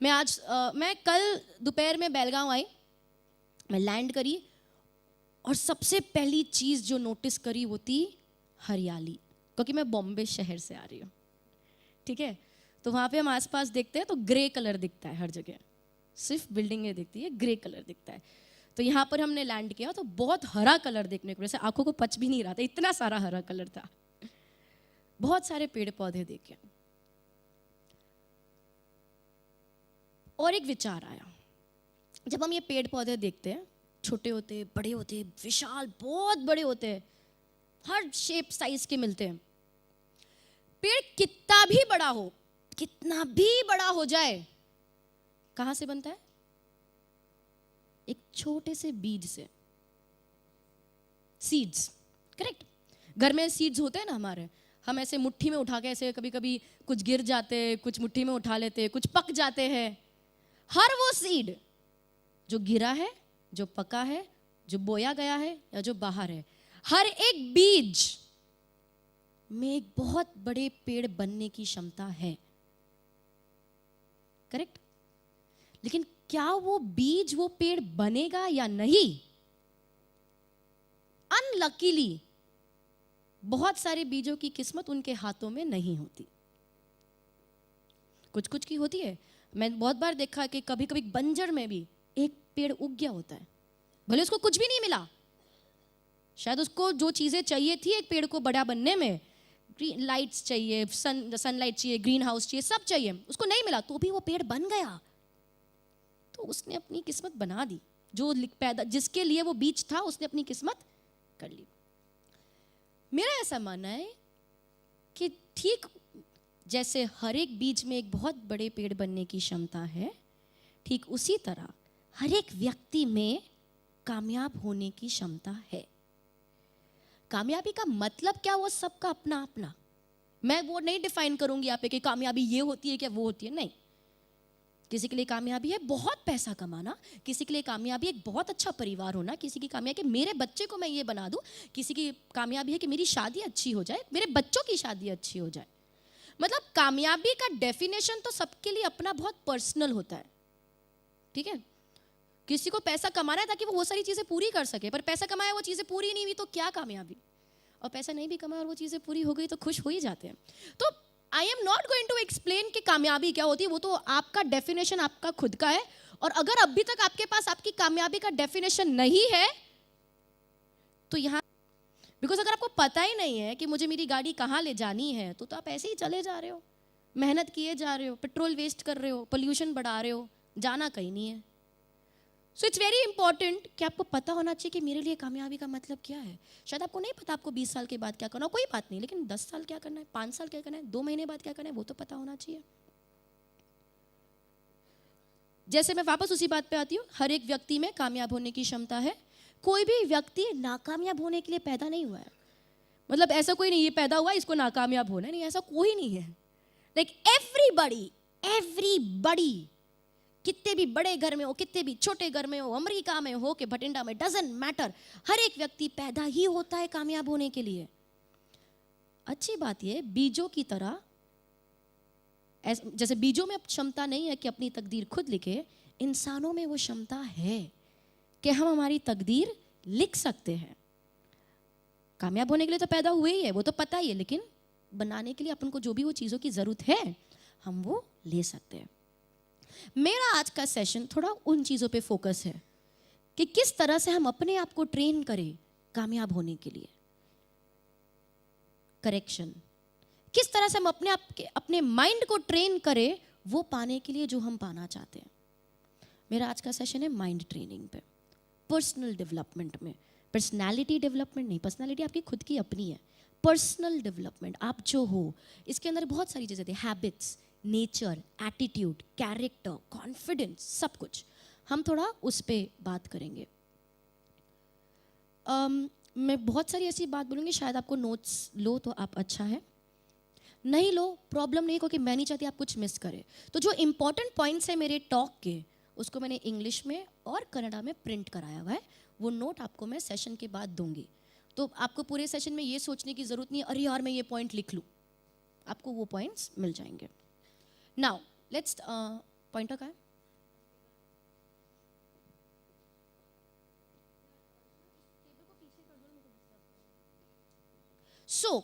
मैं कल दोपहर में बेलगांव आई, मैं लैंड करी और सबसे पहली चीज़ जो नोटिस करी वो थी हरियाली, क्योंकि मैं बॉम्बे शहर से आ रही हूँ, ठीक है। तो वहाँ पे हम आसपास देखते हैं तो ग्रे कलर दिखता है हर जगह, सिर्फ बिल्डिंगें दिखती है, ग्रे कलर दिखता है। तो यहाँ पर हमने लैंड किया तो बहुत हरा कलर देखने को, जैसे आंखों को पच भी नहीं रहा था, इतना सारा हरा कलर था। बहुत सारे पेड़ पौधे देखे और एक विचार आया, जब हम ये पेड़ पौधे देखते हैं, छोटे होते, बड़े होते, विशाल, बहुत बड़े होते हैं, हर शेप साइज के मिलते हैं। पेड़ कितना भी बड़ा हो, कितना भी बड़ा हो जाए, कहां से बनता है? एक छोटे से बीज से, सीड्स, करेक्ट। घर में सीड्स होते हैं ना हमारे, हम ऐसे मुट्ठी में उठा के ऐसे कभी कभी कुछ गिर जाते, कुछ मुट्ठी में उठा लेते, कुछ पक जाते हैं। हर वो सीड जो गिरा है, जो पका है, जो बोया गया है या जो बाहर है, हर एक बीज में एक बहुत बड़े पेड़ बनने की क्षमता है, करेक्ट। लेकिन क्या वो बीज वो पेड़ बनेगा या नहीं? अनलकीली बहुत सारे बीजों की किस्मत उनके हाथों में नहीं होती, कुछ कुछ की होती है। मैं बहुत बार देखा कि कभी कभी बंजर में भी एक पेड़ उग गया होता है, भले उसको कुछ भी नहीं मिला, शायद उसको जो चीजें चाहिए थी एक पेड़ को बड़ा बनने में, लाइट्स चाहिए, सनलाइट चाहिए, ग्रीन हाउस चाहिए, सब चाहिए, उसको नहीं मिला तो भी वो पेड़ बन गया। तो उसने अपनी किस्मत बना दी, जो पैदा जिसके लिए वो बीज था उसने अपनी किस्मत कर ली। मेरा ऐसा मानना है कि ठीक जैसे हर एक बीज में एक बहुत बड़े पेड़ बनने की क्षमता है, ठीक उसी तरह हर एक व्यक्ति में कामयाब होने की क्षमता है। कामयाबी का मतलब क्या, वो सबका अपना अपना, मैं वो नहीं डिफाइन करूंगी यहाँ पे कि कामयाबी ये होती है क्या वो होती है, नहीं। किसी के लिए कामयाबी है बहुत पैसा कमाना, किसी के लिए कामयाबी एक बहुत अच्छा परिवार होना, किसी की कामयाबी कि मेरे बच्चे को मैं ये बना दूं, किसी की कामयाबी है कि मेरी शादी अच्छी हो जाए, मेरे बच्चों की शादी अच्छी हो जाए। मतलब कामयाबी का डेफिनेशन तो सबके लिए अपना बहुत पर्सनल होता है, ठीक है। किसी को पैसा कमाना है ताकि वो सारी चीजें पूरी कर सके, पर पैसा कमाया वो चीजें पूरी नहीं हुई तो क्या कामयाबी, और पैसा नहीं भी कमाया और वो चीजें पूरी हो गई तो खुश हो ही जाते हैं। तो I am not going to explain कि कामयाबी क्या होती है, वो तो आपका डेफिनेशन आपका खुद का है। और अगर अभी तक आपके पास आपकी कामयाबी का डेफिनेशन नहीं है तो यहाँ, बिकॉज अगर आपको पता ही नहीं है कि मुझे मेरी गाड़ी कहाँ ले जानी है तो आप ऐसे ही चले जा रहे हो, मेहनत किए जा रहे हो, पेट्रोल वेस्ट कर रहे हो, पोल्यूशन बढ़ा रहे हो, जाना कहीं नहीं है। सो इट्स वेरी इंपॉर्टेंट कि आपको पता होना चाहिए कि मेरे लिए कामयाबी का मतलब क्या है। शायद आपको नहीं पता आपको 20 साल के बाद क्या करना, कोई बात नहीं, लेकिन 10 साल क्या करना है, 5 साल क्या करना है, 2 महीने बाद क्या करना है, वो तो पता होना चाहिए। जैसे मैं वापस उसी बात पे आती हूँ, हर एक व्यक्ति में कामयाब होने की क्षमता है। कोई भी व्यक्ति नाकामयाब होने के लिए पैदा नहीं हुआ है, मतलब ऐसा कोई नहीं ये पैदा हुआ इसको नाकामयाब होना, नहीं, ऐसा कोई नहीं है। लाइक एवरीबडी, कितने भी बड़े घर में हो, कितने भी छोटे घर में हो, अमेरिका में हो कि भटिंडा में, डजंट मैटर, हर एक व्यक्ति पैदा ही होता है कामयाब होने के लिए। अच्छी बात यह, बीजों की तरह, जैसे बीजों में क्षमता नहीं है कि अपनी तकदीर खुद लिखे, इंसानों में वो क्षमता है कि हम हमारी तकदीर लिख सकते हैं। कामयाब होने के लिए तो पैदा हुए ही है, वो तो पता ही है, लेकिन बनाने के लिए अपन को जो भी वो चीज़ों की ज़रूरत है हम वो ले सकते हैं। मेरा आज का सेशन थोड़ा उन चीज़ों पे फोकस है कि किस तरह से हम अपने आप को ट्रेन करें कामयाब होने के लिए। करेक्शन, किस तरह से हम अपने माइंड को ट्रेन करें वो पाने के लिए जो हम पाना चाहते हैं। मेरा आज का सेशन है माइंड ट्रेनिंग पे, पर्सनल डेवलपमेंट में। पर्सनालिटी डेवलपमेंट नहीं, पर्सनालिटी आपकी खुद की अपनी है। पर्सनल डेवलपमेंट, आप जो हो, इसके अंदर बहुत सारी चीज़ें थी, habits, nature, attitude, character, confidence, सब कुछ। हम थोड़ा उस पर बात करेंगे। मैं बहुत सारी ऐसी बात बोलूँगी, शायद आपको नोट्स लो तो आप अच्छा है, नहीं लो प्रॉब्लम नहीं, क्योंकि मैं नहीं चाहती आप कुछ मिस करें। तो जो इंपॉर्टेंट पॉइंट्स है मेरे टॉक के, उसको मैंने इंग्लिश में और कन्नड़ा में प्रिंट कराया हुआ है, वो नोट आपको मैं सेशन के बाद दूंगी। तो आपको पूरे सेशन में ये सोचने की ज़रूरत नहीं अरे यार मैं ये पॉइंट लिख लूँ, आपको वो पॉइंट्स मिल जाएंगे। नाउ लेट्स पॉइंटर का है? सो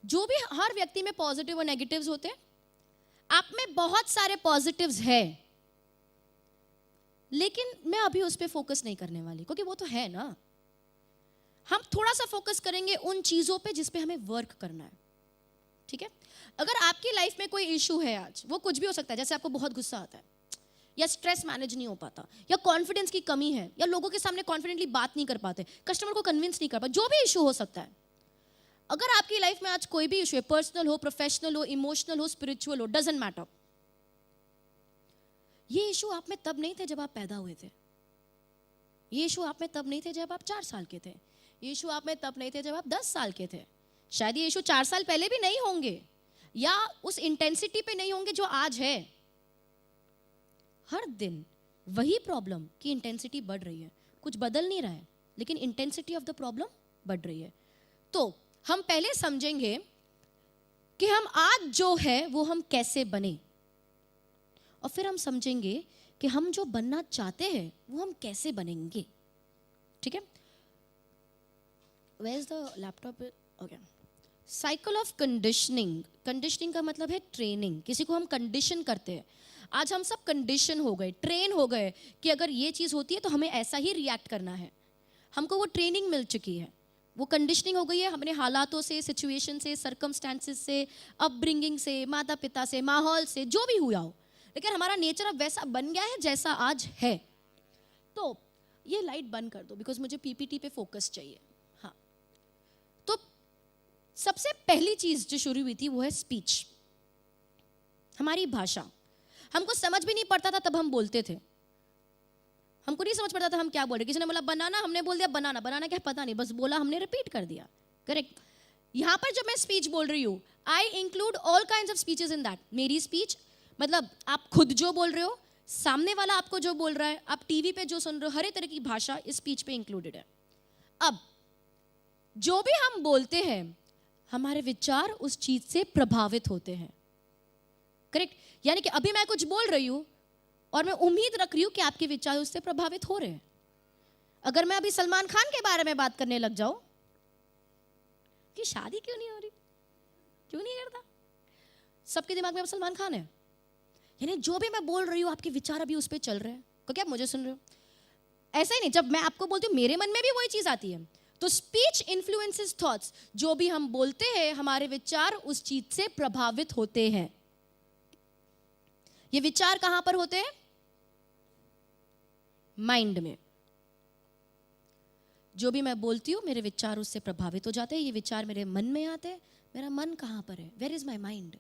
जो भी हर व्यक्ति में पॉजिटिव और नेगेटिव्स होते हैं, आप में बहुत सारे पॉजिटिव्स है, लेकिन मैं अभी उस पर फोकस नहीं करने वाली, क्योंकि वो तो है ना। हम थोड़ा सा फोकस करेंगे उन चीजों पे जिस पे हमें वर्क करना है, ठीक है? अगर आपकी लाइफ में कोई इशू है आज, वो कुछ भी हो सकता है, जैसे आपको बहुत गुस्सा आता है, या स्ट्रेस मैनेज नहीं हो पाता, या कॉन्फिडेंस की कमी है, या लोगों के सामने कॉन्फिडेंटली बात नहीं कर पाते, कस्टमर को कन्विंस नहीं कर पाते, जो भी इशू हो सकता है। अगर आपकी लाइफ में आज कोई भी इशू है, पर्सनल हो, प्रोफेशनल हो, इमोशनल हो, स्पिरिचुअल हो, डजंट मैटर, ये इशू आप में तब नहीं थे जब आप पैदा हुए थे, ये इशू आप में तब नहीं थे जब आप 4 साल के थे, ये इशू आप में तब नहीं थे जब आप 10 साल के थे, शायद ये इशू 4 साल पहले भी नहीं होंगे, या उस इंटेंसिटी पे नहीं होंगे जो आज है। हर दिन वही प्रॉब्लम की इंटेंसिटी बढ़ रही है, कुछ बदल नहीं रहा है, लेकिन इंटेंसिटी ऑफ द प्रॉब्लम बढ़ रही है। तो हम पहले समझेंगे कि हम आज जो है वो हम कैसे बने, और फिर हम समझेंगे कि हम जो बनना चाहते हैं वो हम कैसे बनेंगे, ठीक है? Where is the laptop? Okay. Cycle of conditioning. Conditioning का मतलब है ट्रेनिंग, किसी को हम कंडीशन करते हैं। आज हम सब कंडीशन हो गए, ट्रेन हो गए कि अगर ये चीज़ होती है तो हमें ऐसा ही रिएक्ट करना है। हमको वो ट्रेनिंग मिल चुकी है, वो कंडीशनिंग हो गई है हमने हालातों से, सिचुएशन से, सर्कमस्टेंसेस से, अपब्रिंगिंग से, माता पिता से, माहौल से, जो भी हुआ हो, लेकिन हमारा नेचर अब वैसा बन गया है जैसा आज है। तो ये लाइट बंद कर दो, बिकॉज मुझे पीपीटी पे फोकस चाहिए। हाँ, तो सबसे पहली चीज जो शुरू हुई थी वो है स्पीच, हमारी भाषा। हमको समझ भी नहीं पड़ता था तब हम बोलते थे, हमको नहीं समझ पड़ता था हम क्या बोल रहे। किसी ने बोला बनाना, हमने बोल दिया बनाना। बनाना क्या पता नहीं, बस बोला, हमने रिपीट कर दिया। करेक्ट। यहां पर जब मैं स्पीच बोल रही हूं, I include all kinds of speeches in that. मेरी स्पीच मतलब आप खुद जो बोल रहे हो, सामने वाला आपको जो बोल रहा है, आप टीवी पे जो सुन रहे हो, हर एक तरह की भाषा इस स्पीच पे इंक्लूडेड है। अब जो भी हम बोलते हैं, हमारे विचार उस चीज से प्रभावित होते हैं। करेक्ट। यानी कि अभी मैं कुछ बोल रही हूं और मैं उम्मीद रख रही हूं कि आपके विचार उससे प्रभावित हो रहे हैं। अगर मैं अभी सलमान खान के बारे में बात करने लग जाऊं कि शादी क्यों नहीं हो रही, क्यों नहीं करता, सबके दिमाग में अब सलमान खान है। यानी जो भी मैं बोल रही हूं आपके विचार अभी उस पर चल रहे हैं, क्योंकि आप मुझे सुन रहे हो। ऐसा ही नहीं, जब मैं आपको बोलती हूँ मेरे मन में भी वही चीज आती है। तो स्पीच इन्फ्लुएंसेस थॉट्स, जो भी हम बोलते हैं हमारे विचार उस चीज से प्रभावित होते हैं। ये विचार कहां पर होते हैं? माइंड में। जो भी मैं बोलती हूं मेरे विचार उससे प्रभावित हो जाते हैं, ये विचार मेरे मन में आते हैं। मेरा मन कहां पर है? Where is my mind?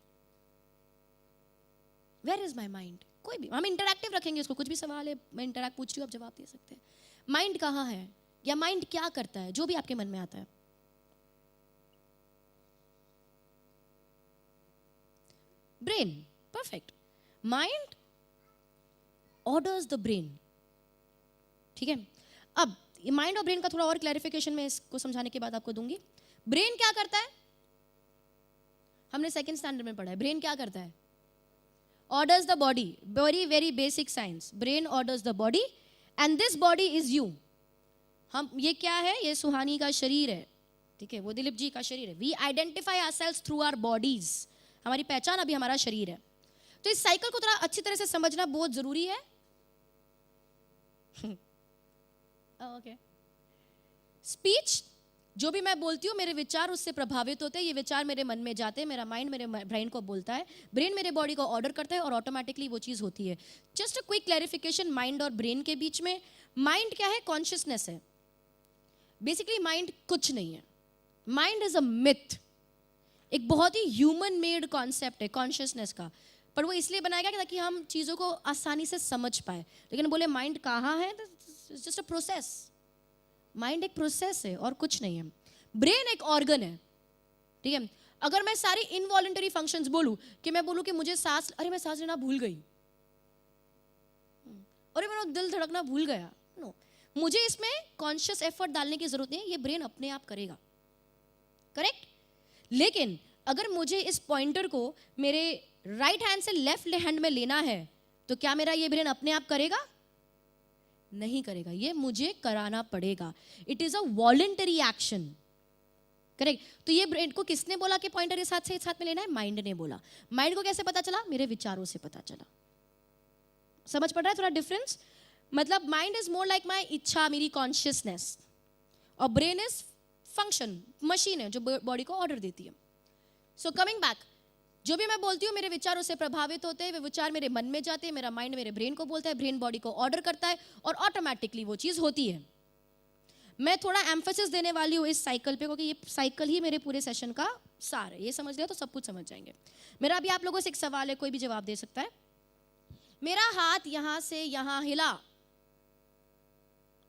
Where is my mind? कोई भी, हम इंटरैक्टिव रखेंगे इसको, कुछ भी सवाल है मैं इंटरैक्ट पूछ रही हूं, आप जवाब दे सकते हैं। माइंड कहां है, या माइंड क्या करता है? जो भी आपके मन में आता है। Brain, perfect. Mind orders the brain, ठीक है। अब माइंड और ब्रेन का थोड़ा और क्लैरिफिकेशन मैं इसको समझाने के बाद आपको दूंगी। ब्रेन क्या करता है? हमने सेकंड स्टैंडर्ड में पढ़ा है। ब्रेन क्या करता है? Orders the body. Very very basic science. Brain orders the body and this body is you. हम, ये क्या है? ये सुहानी का शरीर है, ठीक है, वो दिलीप जी का शरीर है। We identify ourselves through our bodies. हमारी पहचान अभी हमारा शरीर है। तो इस साइकिल को थोड़ा अच्छी तरह से समझना बहुत जरूरी है। ओके। स्पीच, जो भी मैं बोलती हूँ मेरे विचार उससे प्रभावित होते हैं। ये विचार मेरे मन में जाते हैं, मेरा माइंड मेरे ब्रेन को बोलता है, ब्रेन मेरे बॉडी को ऑर्डर करता है और ऑटोमेटिकली वो चीज होती है। Just a quick clarification mind और ब्रेन के बीच में। माइंड क्या है? कॉन्शियसनेस है। बेसिकली माइंड कुछ नहीं है। माइंड इज अ मिथ, एक बहुत ही ह्यूमन मेड कॉन्सेप्ट है कॉन्शियसनेस का, पर वो इसलिए बनाया गया ताकि हम चीजों को आसानी से समझ पाए। लेकिन बोले माइंड कहाँ है, जस्ट अ प्रोसेस। माइंड एक प्रोसेस है और कुछ नहीं है। ब्रेन एक ऑर्गन है, ठीक है। अगर मैं सारी इनवॉलंटरी फंक्शंस बोलूं, कि मैं बोलूं कि मुझे सांस, अरे मैं सांस लेना भूल गई, अरे मेरा दिल धड़कना भूल गया, नो, मुझे इसमें कॉन्शियस एफर्ट डालने की जरूरत नहीं है, ये ब्रेन अपने आप करेगा। करेक्ट? लेकिन अगर मुझे इस पॉइंटर को मेरे राइट हैंड से लेफ्ट हैंड में लेना है तो क्या मेरा ये ब्रेन अपने आप करेगा? नहीं करेगा, ये मुझे कराना पड़ेगा. It is a voluntary action. Correct? तो ये ब्रेन को किसने बोला कि पॉइंटर इस हाथ में लेना है? माइंड ने बोला. माइंड को कैसे पता चला? मेरे विचारों से पता चला. समझ पड़ रहा है थोड़ा डिफरेंस? मतलब mind is more like my इच्छा, मेरी कॉन्शियसनेस, और ब्रेन इज फंक्शन, मशीन है जो बॉडी को ऑर्डर देती है. सो कमिंग बैक, जो भी मैं बोलती हूँ मेरे विचारों से प्रभावित होते हैं, वे विचार मेरे मन में जाते हैं, मेरा माइंड मेरे ब्रेन को बोलता है, ब्रेन बॉडी को ऑर्डर करता है और ऑटोमेटिकली वो चीज़ होती है. मैं थोड़ा एम्फेसिस देने वाली हूँ इस साइकिल पे, क्योंकि ये साइकिल ही मेरे पूरे सेशन का सार है. ये समझ लिया तो सब कुछ समझ जाएंगे. मेरा अभी आप लोगों से एक सवाल है, कोई भी जवाब दे सकता है. मेरा हाथ यहां से यहां हिला.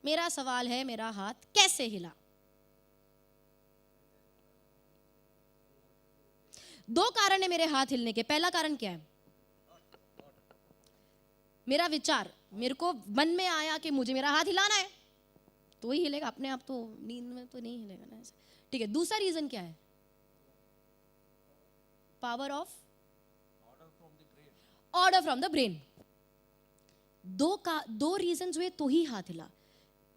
मेरा सवाल है, मेरा हाथ कैसे हिला? दो कारण है मेरे हाथ हिलने के. पहला कारण क्या है? मेरा विचार. मेरे को मन में आया कि मुझे मेरा हाथ हिलाना है तो ही हिलेगा, अपने आप तो नींद में तो नहीं हिलेगा ना. ठीक है. दूसरा रीजन क्या है? Power of order from the brain. दो रीजन हुए तो ही हाथ हिला.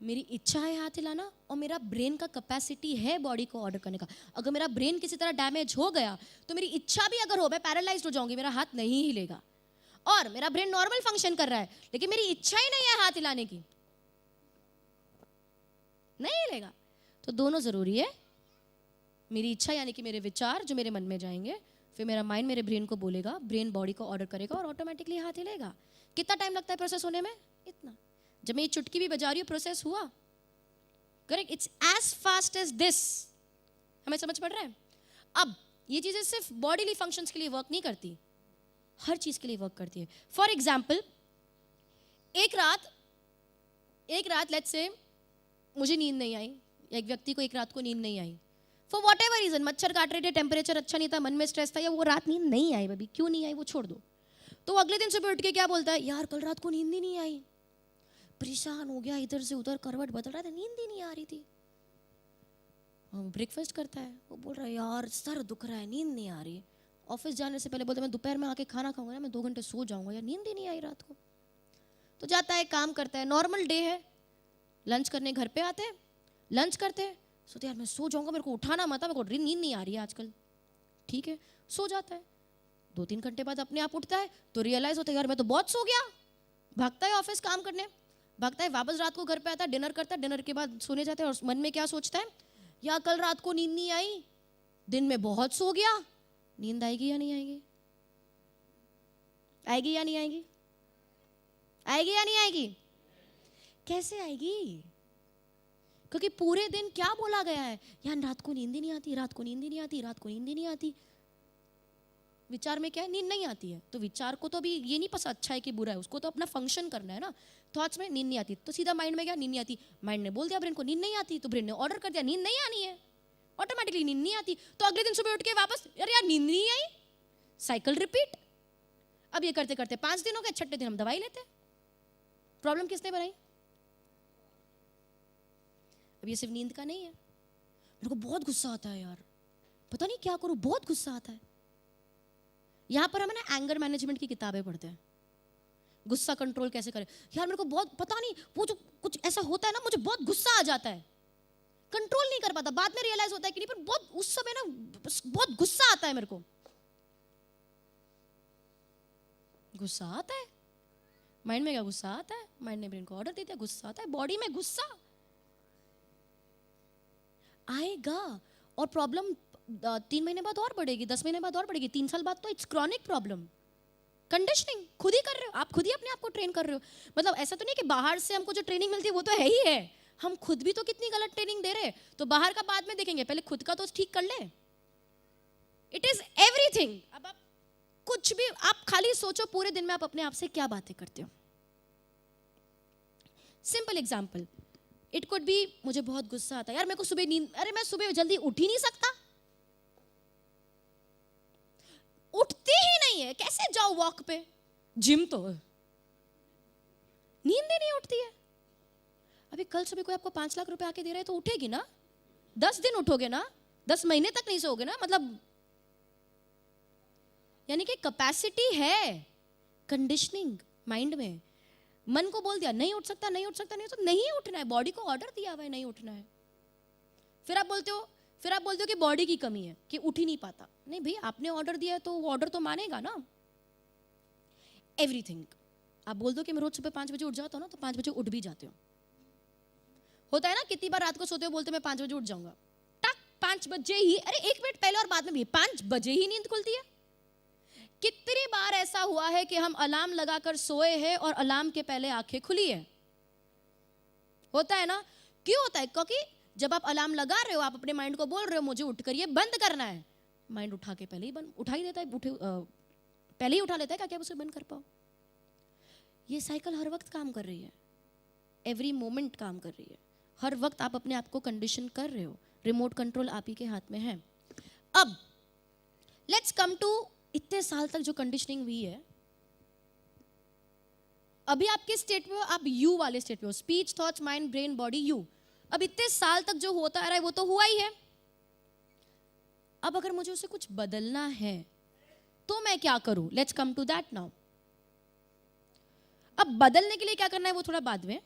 मेरी इच्छा है हाथ हिलाना और मेरा ब्रेन का कैपेसिटी है बॉडी को ऑर्डर करने का. अगर मेरा ब्रेन किसी तरह डैमेज हो गया तो मेरी इच्छा भी अगर हो, मैं पैरालाइज्ड हो जाऊंगी, मेरा हाथ नहीं हिलेगा. और मेरा ब्रेन नॉर्मल फंक्शन कर रहा है लेकिन मेरी इच्छा ही नहीं है हाथ हिलाने की, नहीं हिलेगा. तो दोनों जरूरी है. मेरी इच्छा यानी कि मेरे विचार जो मेरे मन में जाएंगे, फिर मेरा माइंड मेरे ब्रेन को बोलेगा, ब्रेन बॉडी को ऑर्डर करेगा और ऑटोमेटिकली हाथ हिलेगा. कितना टाइम लगता है प्रोसेस होने में? इतना. जब मैं ये चुटकी भी बजा रही हूँ प्रोसेस हुआ. Correct? It's as fast as this. हमें समझ पड़ रहा है? अब ये चीजें सिर्फ बॉडीली फंक्शंस के लिए वर्क नहीं करती, हर चीज के लिए वर्क करती है. फॉर एग्जाम्पल, एक रात लेट्स से मुझे नींद नहीं आई, एक व्यक्ति को एक रात को नींद नहीं I for what ever reason. मच्छर काट रहे थे, टेम्परेचर अच्छा नहीं था, मन में स्ट्रेस था, या वो रात नींद नहीं आई. अभी क्यों नहीं आई वो छोड़ दो. तो अगले दिन सुबह उठ के क्या बोलता है? यार कल रात को नींद ही नहीं आई, परेशान हो गया, इधर से उधर करवट बदल रहा था, नींद ही नहीं आ रही थी. ब्रेकफास्ट करता है, वो बोल रहा है यार सर दुख रहा है, नींद नहीं आ रही. ऑफिस जाने से पहले बोलता है मैं दोपहर में आके खाना खाऊंगा ना, मैं 2 घंटे सो जाऊंगा, यार नींद ही नहीं आई रात को. तो जाता है, काम करता है, नॉर्मल डे है. लंच करने घर पे आते हैं, लंच करते हैं, सोचते यार मैं सो जाऊंगा, मेरे को उठाना मत, मेरे को नींद नहीं आ रही है आजकल. ठीक है, सो जाता है. 2-3 घंटे बाद अपने आप उठता है तो रियलाइज होता है यार मैं तो बहुत सो गया. भागता है ऑफिस काम करने, भागता है वापस, रात को घर पे आता है, डिनर करता है, डिनर के बाद सोने जाता है और मन में क्या सोचता है? यार कल रात को नींद नहीं आई, दिन में बहुत सो गया, नींद आएगी या नहीं आएगी? आएगी या नहीं आएगी? आएगी या नहीं आएगी? कैसे आएगी? क्योंकि पूरे दिन क्या बोला गया है? यार रात को नींद ही नहीं आती, रात को नींद ही नहीं आती, रात को नींद ही नहीं आती. विचार में क्या है? नींद नहीं आती है. तो विचार को तो अभी ये नहीं पता अच्छा है कि बुरा है, उसको तो अपना फंक्शन करना है ना. थॉट्स में नींद नहीं आती तो सीधा माइंड में क्या? नींद नहीं आती. माइंड ने बोल दिया ब्रेन को नींद नहीं आती, तो ब्रेन ने ऑर्डर कर दिया नींद नहीं आनी है, ऑटोमेटिकली नींद नहीं आती. तो अगले दिन सुबह उठ के वापस यार नींद नहीं आई, साइकिल रिपीट. अब ये करते करते 5 दिन हो गए, 6ठे दिन हम दवाई लेते हैं. प्रॉब्लम किसने बनाई? अब ये सिर्फ नींद का नहीं है. मेरे को बहुत गुस्सा आता है यार, पता नहीं क्या करूं, बहुत गुस्सा आता है. यहां पर हम ना एंगर मैनेजमेंट की किताबें पढ़ते हैं, गुस्सा कंट्रोल कैसे करें. यार मेरे को बहुत पता नहीं, वो जो कुछ ऐसा होता है ना, मुझे बहुत गुस्सा आ जाता है, कंट्रोल नहीं कर पाता. बाद में रियलाइज होता है कि नहीं, पर बहुत उस समय ना बहुत गुस्सा आता है मेरे को. गुस्सा आता है, माइंड में क्या? गुस्सा आता है, माइंड ने ब्रेन को ऑर्डर दे दिया, गुस्सा आता है, बॉडी में गुस्सा आएगा. और प्रॉब्लम 3 महीने बाद और बढ़ेगी, 10 महीने बाद और बढ़ेगी, 3 साल बाद तो इट्स क्रॉनिक प्रॉब्लम. कंडीशनिंग खुद ही कर रहे हो आप, खुद ही अपने आप को ट्रेन कर रहे हो. मतलब ऐसा तो नहीं कि बाहर से हमको जो ट्रेनिंग मिलती है वो तो है ही है, हम खुद भी तो कितनी गलत ट्रेनिंग दे रहे हैं. तो बाहर का बाद में देखेंगे, पहले खुद का तो ठीक कर ले. It is everything. अब आप कुछ भी, आप खाली सोचो पूरे दिन में आप अपने आप से क्या बातें करते हो. Simple example, it could be मुझे बहुत गुस्सा आता है, यार मेरे को सुबह नींद, अरे मैं सुबह जल्दी उठ ही नहीं सकता, उठती ही नहीं है, कैसे जाओ वॉक पे, जिम तो नींद ही नहीं उठती है. अभी कल सुबह कोई आपको 5 लाख रुपए आके दे रहा है तो उठेगी ना? 10 दिन उठोगे ना? 10 महीने तक नहीं सोओगे ना, मतलब यानी कि कैपेसिटी है कंडीशनिंग माइंड में। मन को बोल दिया नहीं उठ सकता, नहीं उठ सकता, नहीं उठ सकता, नहीं उठना है, बॉडी को ऑर्डर दिया हुआ है नहीं उठना है। फिर आप बोलते हो कि बॉडी की कमी है कि उठ ही नहीं पाता। नहीं भाई, आपने ऑर्डर दिया है तो वो ऑर्डर तो मानेगा ना। एवरीथिंग आप बोल दो कि मैं रोज सुबह 5 बजे उठ जाता हूँ ना, तो 5 बजे उठ भी जाते हो। होता है ना, कितनी बार रात को सोते हो बोलते मैं 5 बजे उठ जाऊंगा, टक 5 बजे ही, अरे 1 मिनट पहले और बाद में भी 5 बजे ही नींद खुलती है। कितनी बार ऐसा हुआ है कि हम अलार्म लगाकर सोए हैं और अलार्म के पहले आंखें खुली है। होता है ना, क्यों होता है? क्योंकि जब आप अलार्म लगा रहे हो, आप अपने माइंड को बोल रहे हो मुझे उठकर ये बंद करना है, माइंड उठा के पहले ही बंद उठा ही देता है, पहले ही उठा लेता है क्या उसे बंद कर पाओ। ये साइकिल हर वक्त काम कर रही है, एवरी मोमेंट काम कर रही है, हर वक्त आप अपने आप को कंडीशन कर रहे हो। रिमोट कंट्रोल आप ही के हाथ में है। अब लेट्स कम टू इतने साल तक जो कंडीशनिंग हुई है, अभी आप किस स्टेट में हो? आप यू वाले स्टेट में हो, speech, thoughts, mind, brain, body, you. अब इतने साल तक जो होता आ रहा है वो तो हुआ ही है। अब अगर मुझे उसे कुछ बदलना है तो मैं क्या करूं? Let's come to that now. अब बदलने के लिए क्या करना है वो थोड़ा बाद में।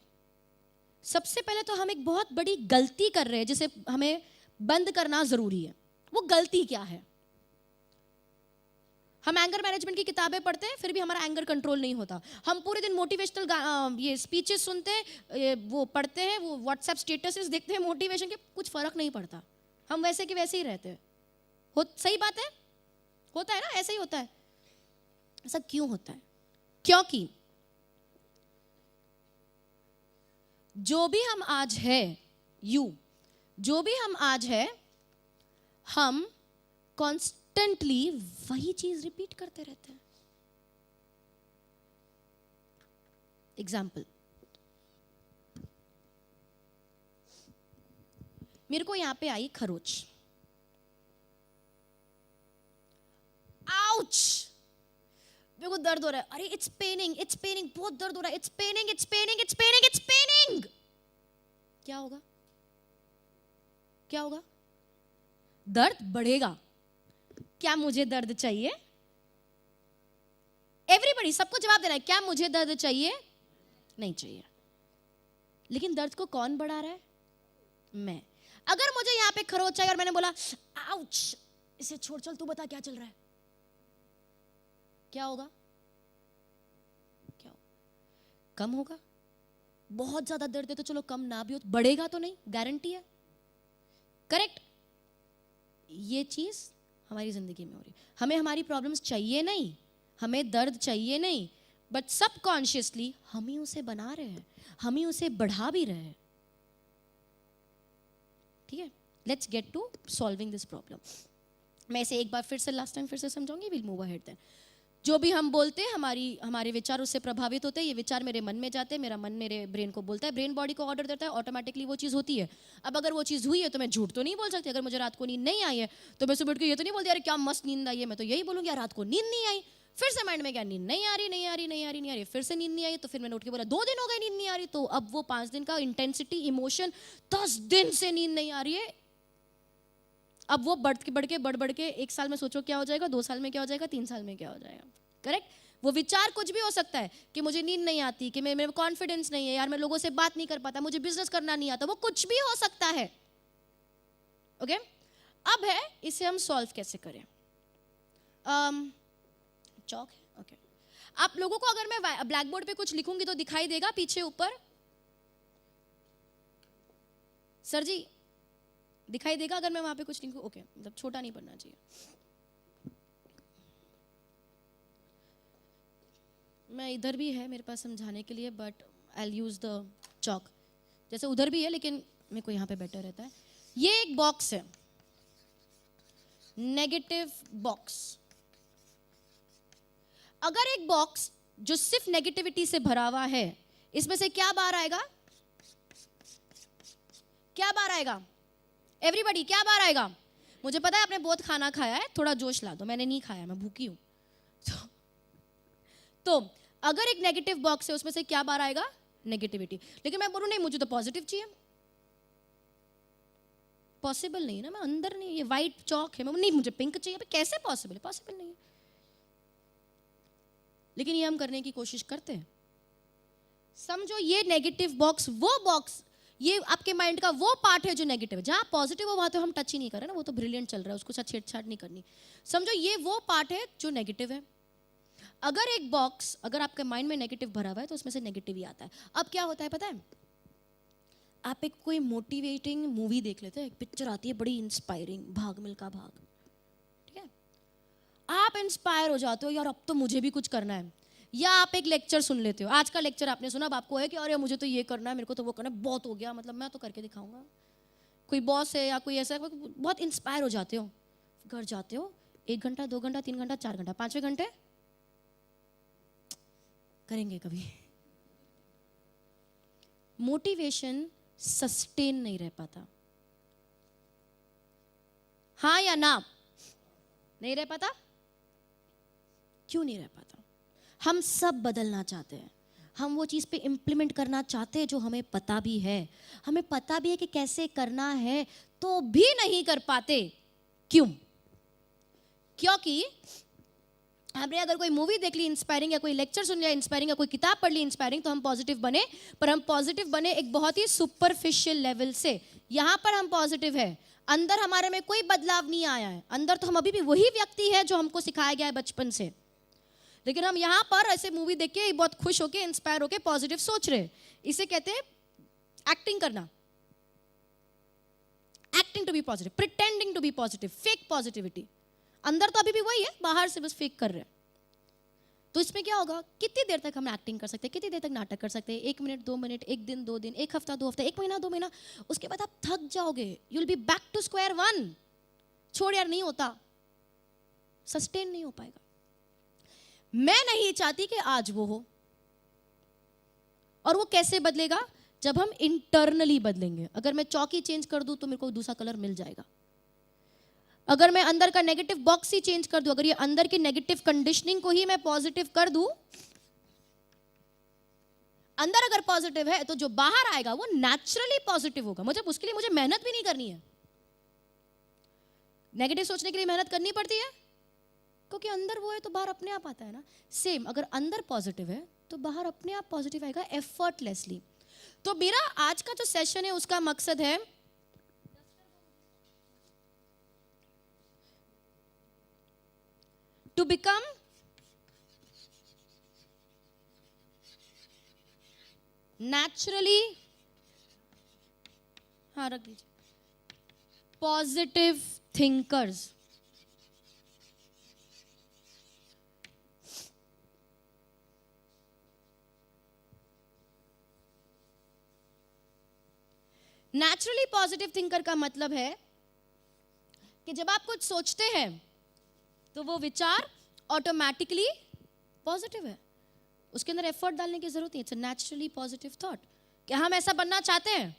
सबसे पहले तो हम एक बहुत बड़ी गलती कर रहे हैं जिसे हमें बंद करना जरूरी है। वो गलती क्या है? हम एंगर मैनेजमेंट की किताबें पढ़ते हैं फिर भी हमारा एंगर कंट्रोल नहीं होता। हम पूरे दिन मोटिवेशनल ये स्पीचेस सुनते हैं, वो पढ़ते हैं, वो व्हाट्सएप स्टेटसेस देखते हैं मोटिवेशन के, कुछ फर्क नहीं पड़ता, हम वैसे के वैसे ही रहते हैं। सही बात है, होता है ना, ऐसे ही होता है। ऐसा क्यों होता है? क्योंकि जो भी हम आज है, जो भी हम आज है, हम कॉन्स्टेंटली वही चीज रिपीट करते रहते हैं। एग्जाम्पल, मेरे को यहां पे आई खरोच, आउच, मेरे को दर्द हो रहा है, अरे इट्स पेनिंग, इट्स पेनिंग, बहुत दर्द हो रहा है, it's paining, it's paining, it's paining, it's paining. क्या होगा? क्या होगा? दर्द बढ़ेगा। क्या मुझे दर्द चाहिए? एवरीबॉडी, सबको जवाब देना है, क्या मुझे दर्द चाहिए? नहीं चाहिए। लेकिन दर्द को कौन बढ़ा रहा है? मैं। अगर मुझे यहां पे खरोच आई और मैंने बोला आउच, इसे छोड़, चल तू बता क्या चल रहा है, क्या होगा? क्या होगा? कम होगा। बहुत ज्यादा दर्द है तो चलो कम ना भी हो, बढ़ेगा तो नहीं, गारंटी है। करेक्ट? ये चीज हमारी जिंदगी में हो रही है। हमें हमारी प्रॉब्लम्स चाहिए नहीं, हमें दर्द चाहिए नहीं, बट सबकॉन्शियसली हम ही उसे बना रहे हैं, हम ही उसे बढ़ा भी रहे हैं। ठीक है, let's get to solving this problem. मैं इसे एक बार फिर से, लास्ट टाइम फिर से समझाऊंगी, विल मूव अहेड देन। जो भी हम बोलते हैं हमारे विचार उससे प्रभावित होते हैं। ये विचार मेरे मन में जाते हैं, मेरा मन मेरे ब्रेन को बोलता है, ब्रेन बॉडी को ऑर्डर देता है, ऑटोमेटिकली वो चीज़ होती है। अब अगर वो चीज़ हुई है तो मैं झूठ तो नहीं बोल सकती। अगर मुझे रात को नींद नहीं आई है तो मैं सुबह उठ के ये तो नहीं बोलती अरे क्या मस्त नींद आई है, मैं तो यही बोलूँगी यार रात को नींद नहीं आई। फिर से माइंड में क्या, नींद नहीं आ रही, नहीं आ रही, नहीं आ रही, नहीं आ रही, फिर से नींद नहीं आई, तो फिर मैंने उठ के बोला 2 दिन हो गए नींद नहीं आ रही, तो अब वो 5 दिन का इंटेंसिटी, इमोशन, 10 दिन से नींद नहीं आ रही है, अब वो बढ़ के 1 साल में सोचो क्या हो जाएगा, 2 साल में क्या हो जाएगा, 3 साल में क्या हो जाएगा। करेक्ट? वो विचार कुछ भी हो सकता है कि मुझे नींद नहीं आती, कि मेरे कॉन्फिडेंस नहीं है यार, मैं लोगों से बात नहीं कर पाता, मुझे बिजनेस करना नहीं आता, वो कुछ भी हो सकता है। ओके? अब है इसे हम सॉल्व कैसे करें। चौक है, ओके। आप लोगों को अगर मैं ब्लैक बोर्ड पे कुछ लिखूंगी तो दिखाई देगा पीछे ऊपर? सर जी दिखाई देगा अगर मैं वहां पे कुछ लिखूं? ओके, मतलब छोटा नहीं पढ़ना चाहिए। मैं इधर भी है मेरे पास समझाने के लिए, but I use the chalk. जैसे उधर भी है लेकिन मेरे को यहाँ पे बेटर रहता है। ये एक बॉक्स है, नेगेटिव बॉक्स। अगर एक बॉक्स जो सिर्फ नेगेटिविटी से भरा हुआ है, इसमें से क्या बाहर आएगा? क्या बाहर आएगा? एवरीबॉडी, क्या बाहर आएगा? मुझे पता है आपने बहुत खाना खाया है, थोड़ा जोश ला दो। मैंने नहीं खाया, मैं भूखी हूं। तो अगर एक नेगेटिव बॉक्स है उसमें से क्या बाहर आएगा? नेगेटिविटी। लेकिन मैं बोलूं नहीं मुझे तो पॉजिटिव चाहिए, पॉसिबल नहीं है ना, मैं अंदर नहीं, ये वाइट चौक है, मैं नहीं, मुझे पिंक चाहिए, कैसे पॉसिबल है? पॉसिबल नहीं है। लेकिन ये हम करने की कोशिश करते हैं। समझो ये नेगेटिव बॉक्स, वो बॉक्स, ये आपके माइंड का वो पार्ट है जो नेगेटिव है। जहाँ पॉजिटिव हो वहाँ तो हम टच ही नहीं कर रहे ना, वो तो ब्रिलियंट चल रहा है, उसको साथ छेड़छाड़ नहीं करनी। समझो ये वो पार्ट है जो नेगेटिव है। अगर एक बॉक्स, अगर आपके माइंड में नेगेटिव भरा हुआ है तो उसमें से नेगेटिव ही आता है। अब क्या होता है पता है, आप एक कोई मोटिवेटिंग मूवी देख लेते हैं, एक पिक्चर आती है बड़ी इंस्पायरिंग, भाग मिल्खा भाग, ठीक है, आप इंस्पायर हो जाते हो, यार अब तो मुझे भी कुछ करना है। या आप एक लेक्चर सुन लेते हो, आज का लेक्चर आपने सुना, अब आपको है कि अरे मुझे तो ये करना है, मेरे को तो वो करना है, बहुत हो गया, मतलब मैं तो करके दिखाऊंगा। कोई बॉस है या कोई ऐसा, बहुत इंस्पायर हो जाते हो, घर जाते हो, 1 घंटा 2 घंटा 3 घंटा 4 घंटा 5वें घंटे करेंगे कभी। मोटिवेशन सस्टेन नहीं रह पाता, हाँ या ना? नहीं रह पाता। क्यों नहीं रह पाता? हम सब बदलना चाहते हैं, हम वो चीज़ पे इम्प्लीमेंट करना चाहते हैं जो हमें पता भी है, हमें पता भी है कि कैसे करना है, तो भी नहीं कर पाते। क्यों? क्योंकि हमने अगर कोई मूवी देख ली इंस्पायरिंग, या कोई लेक्चर सुन लिया इंस्पायरिंग, या कोई किताब पढ़ ली इंस्पायरिंग, तो हम पॉजिटिव बने, पर हम पॉजिटिव बने एक बहुत ही सुपरफिशियल लेवल से। यहाँ पर हम पॉजिटिव है, अंदर हमारे में कोई बदलाव नहीं आया है, अंदर तो हम अभी भी वही व्यक्ति है जो हमको सिखाया गया है बचपन से। लेकिन हम यहाँ पर ऐसे मूवी देख के बहुत खुश होके, इंस्पायर होके पॉजिटिव सोच रहे हैं। इसे कहते हैं एक्टिंग करना, acting to be positive, pretending to be positive, fake positivity. अंदर तो अभी भी वही है, बाहर से बस फेक कर रहे हैं। तो इसमें क्या होगा, कितनी देर तक हम एक्टिंग कर सकते हैं, कितनी देर तक नाटक कर सकते हैं? 1 मिनट 2 मिनट, 1 दिन 2 दिन, 1 हफ्ता 2 हफ्ता, 1 महीना 2 महीना, उसके बाद आप थक जाओगे, you will be back to square one. छोड़ यार, नहीं होता, सस्टेन नहीं हो पाएगा। मैं नहीं चाहती कि आज वो हो, और वो कैसे बदलेगा? जब हम इंटरनली बदलेंगे। अगर मैं चौकी चेंज कर दूं तो मेरे को दूसरा कलर मिल जाएगा। अगर मैं अंदर का नेगेटिव बॉक्स ही चेंज कर दूं, अगर ये अंदर की नेगेटिव कंडीशनिंग को ही मैं पॉजिटिव कर दूं, अंदर अगर पॉजिटिव है तो जो बाहर आएगा वो नेचुरली पॉजिटिव होगा। मतलब उसके लिए मुझे मेहनत भी नहीं करनी है। नेगेटिव सोचने के लिए मेहनत करनी पड़ती है, क्योंकि अंदर वो है तो बाहर अपने आप आता है ना। सेम, अगर अंदर पॉजिटिव है तो बाहर अपने आप पॉजिटिव आएगा, एफर्टलेसली। तो मेरा आज का जो सेशन है उसका मकसद है टू बिकम नेचुरली, हाँ रख दीजिए, positive thinkers. Naturally positive thinker का मतलब है कि जब आप कुछ सोचते हैं तो वो विचार ऑटोमेटिकली पॉजिटिव है, उसके अंदर एफर्ट डालने की जरूरत नहीं। It's a naturally positive thought. क्या हम ऐसा बनना चाहते हैं?